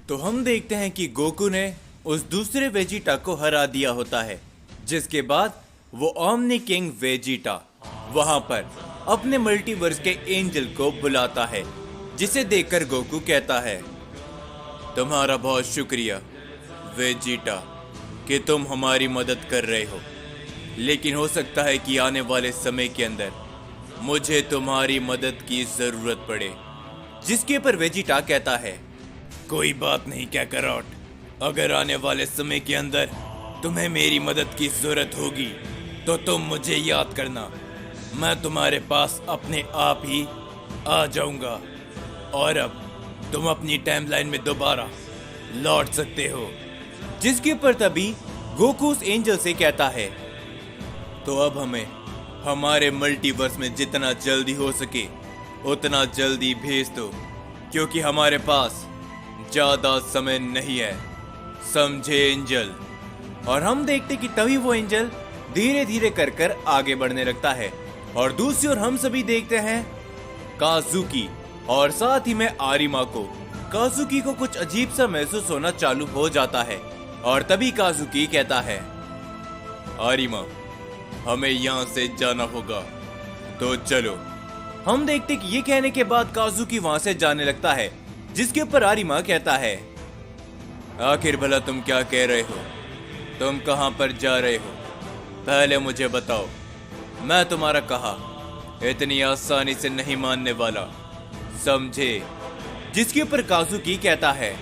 तो हम देखते हैं कि गोकू ने उस दूसरे वेजिटा को हरा दिया होता है, जिसके बाद वो ओमनी किंग वेजिटा वहां पर अपने मल्टीवर्स के एंजल को बुलाता है, जिसे देखकर गोकू कहता है, तुम्हारा बहुत शुक्रिया वेजिटा कि तुम हमारी मदद कर रहे हो, लेकिन हो सकता है कि आने वाले समय के अंदर मुझे तुम्हारी मदद की जरूरत पड़े। जिसके पर वेजिटा कहता है, कोई बात नहीं कैकरॉट, अगर आने वाले समय के अंदर तुम्हें मेरी मदद की जरूरत होगी तो तुम मुझे याद करना, मैं तुम्हारे पास अपने आप ही आ जाऊंगा और अब तुम अपनी टाइमलाइन में दोबारा लौट सकते हो। जिसके पर तभी गोकू उस एंजल से कहता है, तो अब हमें हमारे मल्टीवर्स में जितना जल्दी हो सके उतना जल्दी भेज दो, क्योंकि हमारे पास ज्यादा समय नहीं है, समझे एंजल। और हम देखते कि तभी वो एंजल धीरे धीरे कर आगे बढ़ने लगता है और दूसरी ओर हम सभी देखते हैं काजुकी और साथ ही में आरिमा को। काजुकी को कुछ अजीब सा महसूस होना चालू हो जाता है और तभी काजुकी कहता है, आरिमा हमें यहाँ से जाना होगा, तो चलो। हम देखते कि ये कहने के बाद काजुकी वहां से जाने लगता है, जिसके ऊपर आरिमा कहता है, आखिर भला तुम क्या कह रहे हो, तुम कहां पर जा रहे हो, पहले मुझे बताओ, मैं तुम्हारा कहा इतनी आसानी से नहीं मानने वाला, समझे। जिसके ऊपर काजुकी कहता है,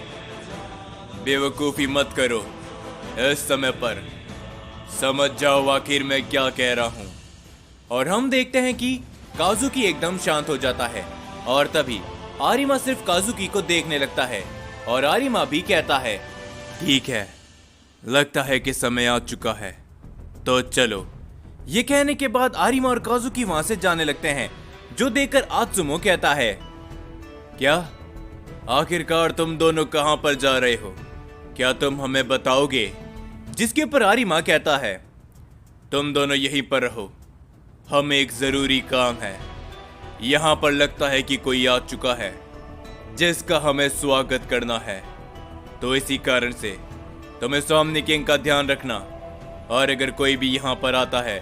बेवकूफी मत करो, इस समय पर समझ जाओ आखिर मैं क्या कह रहा हूं। और हम देखते हैं कि काजुकी एकदम शांत हो जाता है और तभी आरिमा सिर्फ काजुकी को देखने लगता है और आरिमा भी कहता है, ठीक है, लगता है कि समय आ चुका है, तो चलो। ये कहने के बाद आरिमा और काजुकी वहां से जाने लगते हैं, जो देखकर आत्सुमो कहता है, क्या आखिरकार तुम दोनों कहां पर जा रहे हो, क्या तुम हमें बताओगे। जिसके पर आरिमा कहता है, तुम दोनों यहीं पर रहो, हमें एक जरूरी काम है, यहाँ पर लगता है कि कोई आ चुका है जिसका हमें स्वागत करना है, तो इसी कारण से तुम्हें ओमनी किंग का ध्यान रखना, और अगर कोई भी यहाँ पर आता है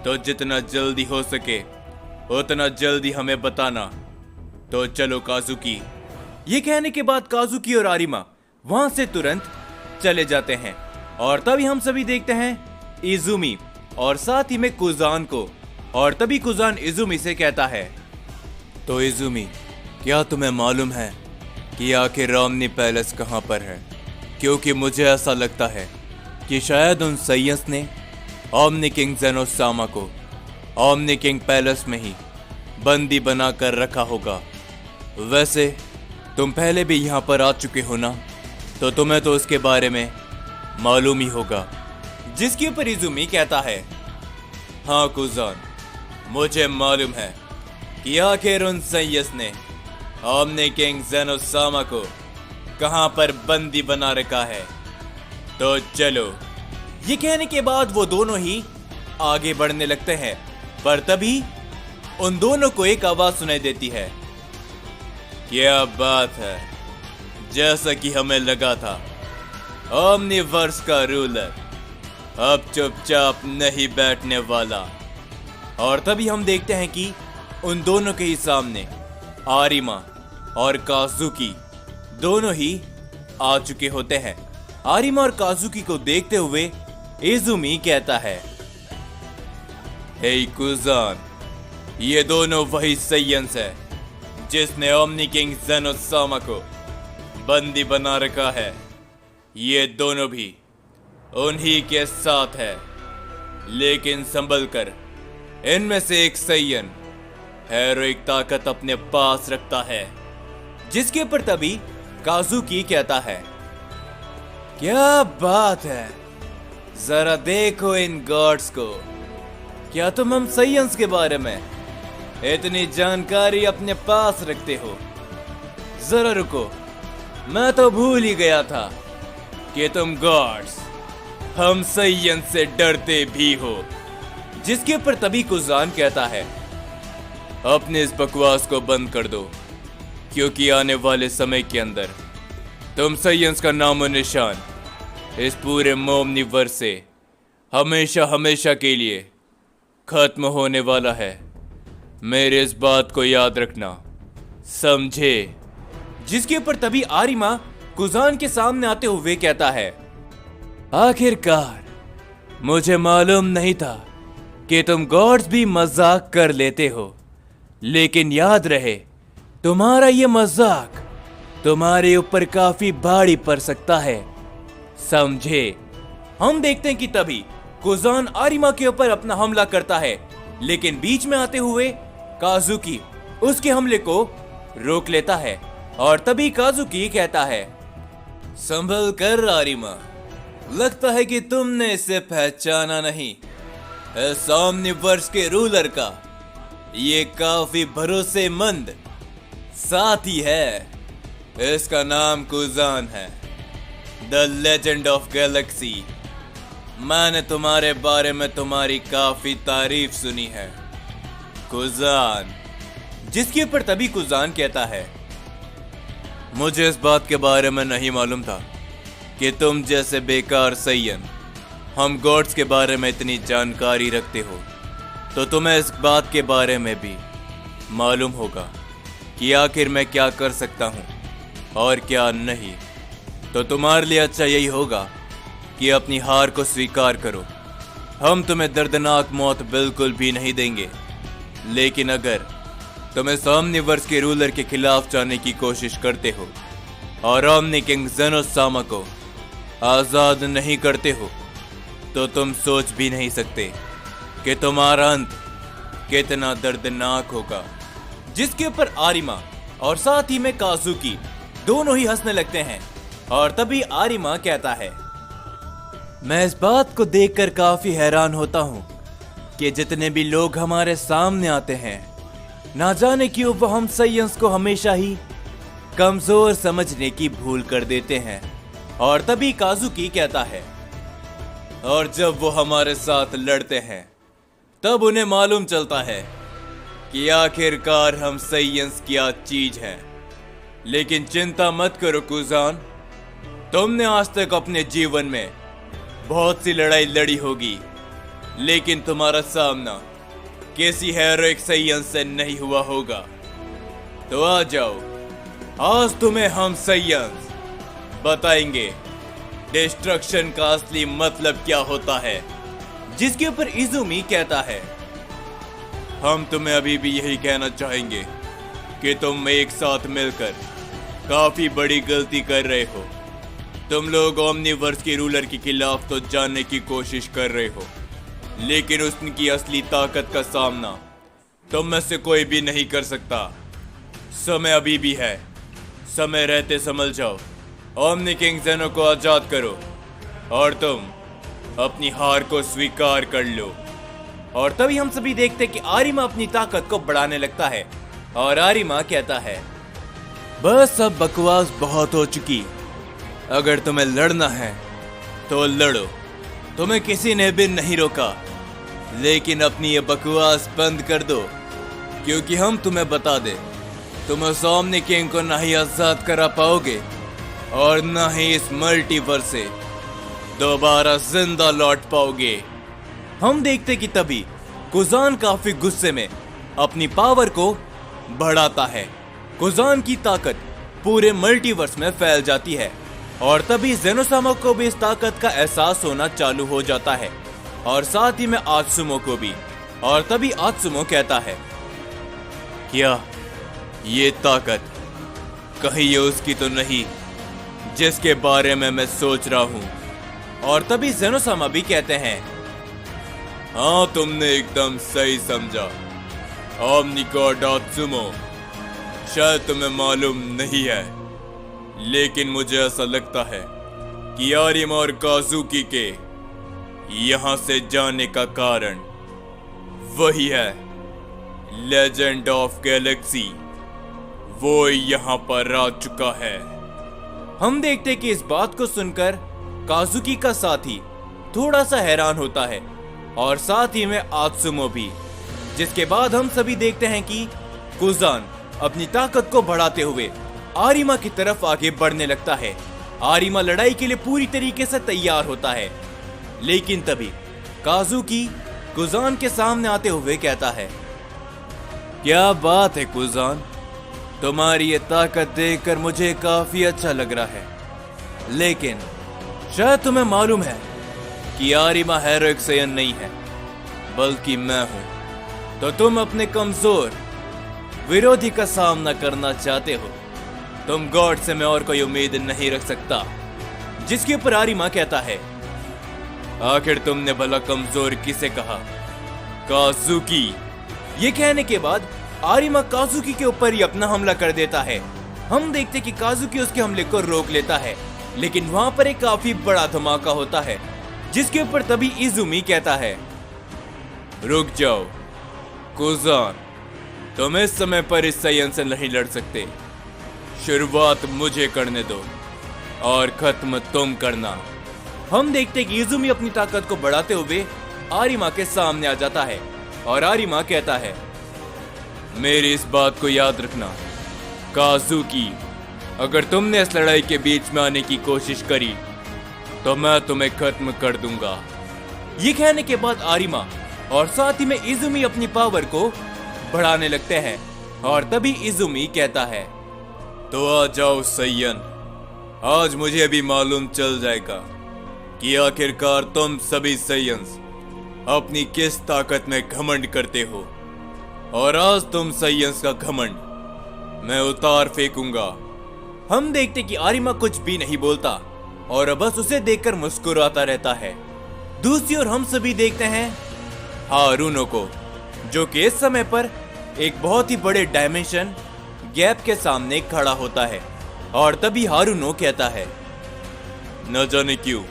तो जितना जल्दी हो सके उतना जल्दी हमें बताना, तो चलो काजुकी। ये कहने के बाद काजुकी और आरिमा वहां से तुरंत चले जाते हैं और तभी हम सभी देखते हैं इजुमी और साथ ही में कुजान को। और तभी कुजान इजुमी से कहता है, तो इजुमी क्या तुम्हें मालूम है कि आखिर ओमनी पैलेस कहां पर है, क्योंकि मुझे ऐसा लगता है कि शायद उन सैयस ने ओमनी किंग जेनोसामा को ओमनी किंग पैलेस में ही बंदी बनाकर रखा होगा। वैसे तुम पहले भी यहाँ पर आ चुके हो ना, तो तुम्हें तो उसके बारे में मालूम ही होगा। जिसके ऊपर इजुमी कहता है, हाँ कुजान, मुझे मालूम है कि आखिर उन सैयस ने ओमनी किंग जेनोसामा को कहां पर बंदी बना रखा है, तो चलो। ये कहने के बाद वो दोनों ही आगे बढ़ने लगते हैं, पर तभी उन दोनों को एक आवाज सुनाई देती है, क्या बात है, जैसा कि हमें लगा था, ओमनीवर्स का रूलर अब चुपचाप नहीं बैठने वाला। और तभी हम देखते हैं कि उन दोनों के ही सामने आरिमा और काजुकी दोनों ही आ चुके होते हैं। आरिमा और काजुकी को देखते हुए इजुमी कहता है, हे कुजान, ये दोनों वही सैयंस है जिसने ओमनी किंग जेनोसामा को बंदी बना रखा है, ये दोनों भी उन्हीं के साथ है, लेकिन संभल कर, इनमें से एक सैयन हेरोइक ताकत अपने पास रखता है। जिसके पर तभी काजुकी कहता है, क्या बात है, जरा देखो इन गॉड्स को, क्या तुम हम सैयंस के बारे में इतनी जानकारी अपने पास रखते हो। जरा रुको, मैं तो भूल ही गया था कि तुम गॉड्स हम सैयंस से डरते भी हो। जिसके पर तभी कुजान कहता है, अपने इस बकवास को बंद कर दो, क्योंकि आने वाले समय के अंदर तुम साइंस का नामो निशान इस पूरे मोमनीवर्स से हमेशा हमेशा के लिए खत्म होने वाला है। मेरे इस बात को याद रखना, समझे? जिसके ऊपर तभी आरिमा कुजान के सामने आते हुए कहता है, आखिरकार मुझे मालूम नहीं था कि तुम गॉड्स भी मजाक कर लेते हो, लेकिन याद रहे तुम्हारा ये मजाक तुम्हारे ऊपर काफी भारी पड़ सकता है, समझे? हम देखते हैं कि तभी कुजान आरिमा के ऊपर अपना हमला करता है, लेकिन बीच में आते हुए काजुकी उसके हमले को रोक लेता है। और तभी काजुकी कहता है, संभल कर आरिमा, लगता है कि तुमने इसे पहचाना नहीं। इस ओमनिवर्स के रूलर का ये काफी भरोसेमंद साथी है। इसका नाम कुजान है, द लेजेंड ऑफ गैलेक्सी। मैंने तुम्हारे बारे में तुम्हारी काफी तारीफ सुनी है कुजान। जिसके ऊपर तभी कुजान कहता है, मुझे इस बात के बारे में नहीं मालूम था कि तुम जैसे बेकार सैयन हम गॉड्स के बारे में इतनी जानकारी रखते हो, तो तुम्हें इस बात के बारे में भी मालूम होगा कि आखिर मैं क्या कर सकता हूँ और क्या नहीं। तो तुम्हारे लिए अच्छा यही होगा कि अपनी हार को स्वीकार करो। हम तुम्हें दर्दनाक मौत बिल्कुल भी नहीं देंगे, लेकिन अगर तुम इस ओमनिवर्स के रूलर के खिलाफ जाने की कोशिश करते हो और ओमनी किंग जेनोसामा को आजाद नहीं करते हो, तो तुम सोच भी नहीं सकते कि तुम्हारा अंत कितना दर्दनाक होगा। जिसके ऊपर आरिमा और साथ ही में काजुकी दोनों ही हंसने लगते हैं। और तभी आरिमा कहता है, मैं इस बात को देखकर काफी हैरान होता हूँ कि जितने भी लोग हमारे सामने आते हैं, ना जाने क्यों वो हम साइंस को हमेशा ही कमजोर समझने की भूल कर देते हैं। और तभी काजुकी कहता है, और जब वो हमारे साथ लड़ते हैं तब उन्हें मालूम चलता है कि आखिरकार हम साइंस क्या चीज है। लेकिन चिंता मत करो कुजान, तुमने आज तक अपने जीवन में बहुत सी लड़ाई लड़ी होगी, लेकिन तुम्हारा सामना किसी हेरोइक साइंस से नहीं हुआ होगा। तो आ जाओ, आज तुम्हें हम साइंस बताएंगे डिस्ट्रक्शन का असली मतलब क्या होता है। जिसके ऊपर इजुमी कहता है, हम तुम्हें अभी भी यही कहना चाहेंगे कि तुम एक साथ मिलकर काफी बड़ी गलती कर रहे हो। तुम लोग ओमनिवर्स के रूलर के खिलाफ तो जानने की कोशिश कर रहे हो, लेकिन उसकी असली ताकत का सामना तुम में से कोई भी नहीं कर सकता। समय अभी भी है, समय रहते संभल जाओ। ओमनी किंग जेनो को आजाद करो और तुम अपनी हार को स्वीकार कर लो। और तभी हम सभी देखते हैं कि आरिमा अपनी ताकत को बढ़ाने लगता है। और आरिमा कहता है, बस अब बकवास बहुत हो चुकी। अगर तुम्हें लड़ना है तो लड़ो, तुम्हें किसी ने भी नहीं रोका। लेकिन अपनी ये बकवास बंद कर दो, क्योंकि हम तुम्हें बता दे, तुम उस ओमनी किंग को ना ही आजाद करा पाओगे और ना ही इस मल्टीवर्स से दोबारा जिंदा लौट पाओगे। हम देखते कि तभी कुजान काफी गुस्से में अपनी पावर को बढ़ाता है। कुजान की ताकत पूरे मल्टीवर्स में फैल जाती है और तभी जेनोसामा को भी इस ताकत का एहसास होना चालू हो जाता है और साथ ही में आत्सुमो को भी। और तभी आत्सुमो कहता है, क्या ये ताकत कहीं ये उसकी तो नहीं जिसके बारे में मैं सोच रहा हूँ। और तभी जेनोसामा भी कहते हैं, हाँ तुमने एकदम सही समझा ओमनी गॉड आत्सुमो। शायद तुम्हें मालूम नहीं है, लेकिन मुझे ऐसा लगता है कि आरिमा और काजुकी के यहाँ से जाने का कारण वही है लेजेंड ऑफ गैलेक्सी। वो यहाँ पर आ चुका है। हम देखते कि इस बात को सुनकर काजुकी का साथी थोड़ा सा हैरान होता है और साथ ही में आत्सुमो भी। जिसके बाद हम सभी देखते हैं कि कुजान अपनी ताकत को बढ़ाते हुए आरिमा की तरफ आगे बढ़ने लगता है। आरिमा लड़ाई के लिए पूरी तरीके से तैयार होता है, लेकिन तभी काजुकी कुजान के सामने आते हुए कहता है, क्या बात है कुजान, तुम्हारी ये ताकत देखकर मुझे काफी अच्छा लग रहा है, लेकिन शायद तुम्हें मालूम है कि आरिमा हेरोइक सेयन नहीं है, बल्कि मैं हूं। तो तुम अपने कमजोर विरोधी का सामना करना चाहते हो। तुम गॉड से मैं और कोई उम्मीद नहीं रख सकता। जिसके ऊपर आरिमा कहता है, आखिर तुमने भला कमजोर किसे कहा? काजुकी। ये कहने के बाद आरिमा काजुकी के ऊपर ही अपना हमला कर देता है। हम देखते कि काजुकी उसके हमले को रोक लेता है, लेकिन वहां पर एक काफी बड़ा धमाका होता है, जिसके ऊपर तभी इजुमी कहता है, रुक जाओ कुजान, तुम इस समय पर इस सयन से नहीं लड़ सकते। शुरुआत मुझे करने दो और खत्म तुम करना। हम देखते कि इजुमी अपनी ताकत को बढ़ाते हुए आरिमा के सामने आ जाता है और आरिमा कहता है, मेरी इस बात को याद रखना काजुकी, अगर तुमने इस लड़ाई के बीच में आने की कोशिश करी तो मैं तुम्हें खत्म कर दूंगा। ये कहने के बाद आरिमा और साथ ही में इजुमी अपनी पावर को बढ़ाने लगते हैं और तभी इजुमी कहता है, तो आ जाओ सयन, आज मुझे भी मालूम चल जाएगा कि आखिरकार तुम सभी सयन्स अपनी किस ताकत में घमंड करते हो, और आज तुम सयन्स का घमंड मैं उतार फेंकूंगा। हम देखते कि आरिमा कुछ भी नहीं बोलता और बस उसे देखकर मुस्कुराता रहता है। दूसरी ओर हम सभी देखते हैं हारुनो को, जो कि इस समय पर एक बहुत ही बड़े डायमेंशन गैप के सामने खड़ा होता है और तभी हारुनो कहता है, न जाने क्यों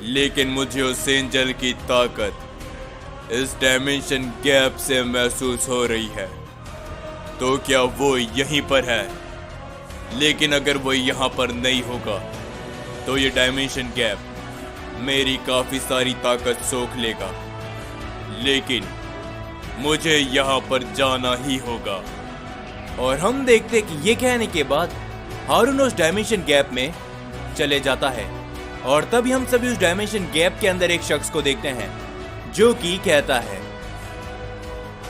लेकिन मुझे उस एंजल की ताकत इस डायमेंशन गैप से महसूस हो रही है। तो क्या वो यहीं पर है? लेकिन अगर वो यहाँ पर नहीं होगा तो ये डायमेंशन गैप मेरी काफी सारी ताकत सोख लेगा, लेकिन मुझे यहाँ पर जाना ही होगा। और हम देखते कि ये कहने के बाद हारुनो उस डायमेंशन गैप में चले जाता है और तभी हम सभी उस डायमेंशन गैप के अंदर एक शख्स को देखते हैं, जो कि कहता है,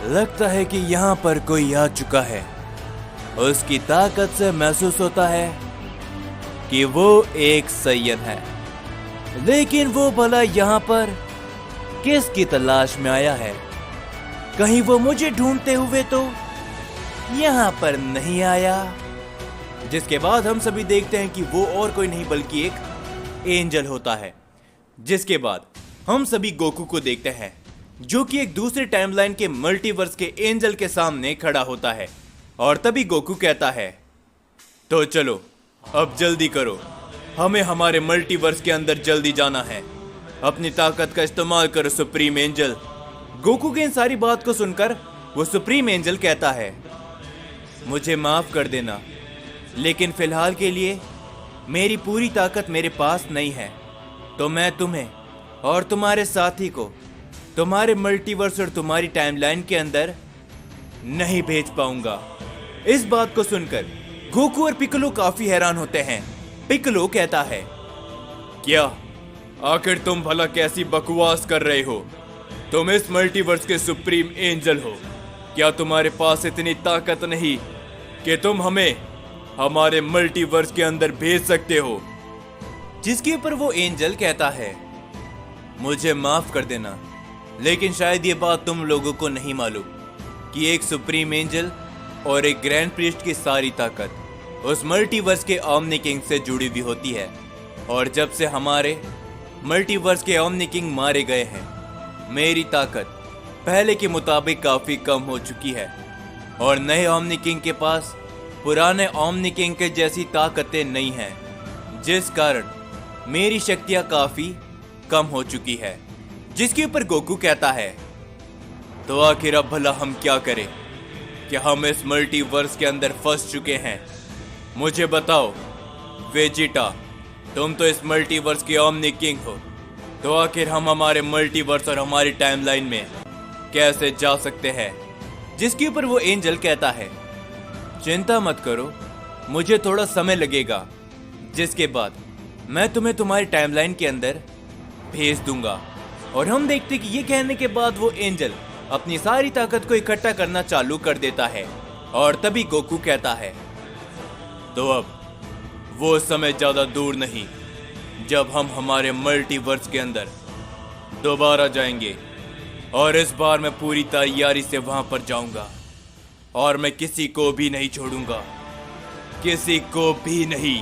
लगता है कि यहाँ पर कोई आ चुका है। उसकी ताकत से महसूस होता है कि वो एक सय्यद है, लेकिन वो भला यहाँ पर किसकी तलाश में आया है? कहीं वो मुझे ढूंढते हुए तो यहाँ पर नहीं आया। जिसके बाद हम सभी देखते हैं कि वो और कोई नहीं बल्कि एक एंजल होता है। जिसके बाद हम सभी गोकू को देखते हैं, जो कि एक दूसरे टाइमलाइन के मल्टीवर्स के एंजल के सामने खड़ा होता है और तभी गोकू कहता है, तो चलो अब जल्दी करो, हमें हमारे मल्टीवर्स के अंदर जल्दी जाना है। अपनी ताकत का इस्तेमाल करो सुप्रीम एंजल। गोकू की इन सारी बात को सुनकर वो सुप्रीम एंजल कहता है, मुझे माफ कर देना, लेकिन फिलहाल के लिए मेरी पूरी ताकत मेरे पास नहीं है, तो मैं तुम्हें और तुम्हारे साथी को तुम्हारे मल्टीवर्स और तुम्हारी टाइमलाइन के अंदर नहीं भेज पाऊंगा। इस बात को सुनकर गोकू और पिक्कोलो काफी हैरान होते हैं। पिक्कोलो कहता है, क्या आखिर तुम भला कैसी बकवास कर रहे हो? तुम इस मल्टीवर्स के सुप्रीम एंजल हो। क्या तुम्हारे पास इतनी ताकत नहीं कि तुम हमें हमारे मल्टीवर्स के अंदर भेज सकते हो? जिसके ऊपर वो एंजल कहता है, मुझे माफ कर देना, लेकिन शायद ये बात तुम लोगों को नहीं मालूम कि एक सुप्रीम एंजल और एक ग्रैंड प्रीस्ट की सारी ताकत उस मल्टीवर्स के ओमनी किंग से जुड़ी हुई होती है। और जब से हमारे मल्टीवर्स के ओमनी किंग मारे गए हैं, मेरी ताकत पहले के मुताबिक काफी कम हो चुकी है और नए ओमनी किंग के पास पुराने ओमनी किंग के जैसी ताकतें नहीं हैं, जिस कारण मेरी शक्तियां काफी कम हो चुकी है। जिसके ऊपर गोकू कहता है, तो आखिर अब भला हम क्या करें? क्या हम इस मल्टीवर्स के अंदर फंस चुके हैं? मुझे बताओ वेजिटा, तुम तो इस मल्टीवर्स के ओमनी किंग हो, तो आखिर हम हमारे मल्टीवर्स और हमारी टाइमलाइन में कैसे जा सकते हैं? जिसके ऊपर वो एंजल कहता है, चिंता मत करो, मुझे थोड़ा समय लगेगा, जिसके बाद मैं तुम्हें तुम्हारी टाइमलाइन के अंदर भेज दूंगा। और हम देखते कि ये कहने के बाद वो एंजल अपनी सारी ताकत को इकट्ठा करना चालू कर देता है। और तभी गोकू कहता है, तो अब वो समय ज्यादा दूर नहीं जब हम हमारे मल्टीवर्स के अंदर दोबारा जाएंगे, और इस बार मैं पूरी तैयारी से वहां पर जाऊंगा और मैं किसी को भी नहीं छोड़ूंगा, किसी को भी नहीं।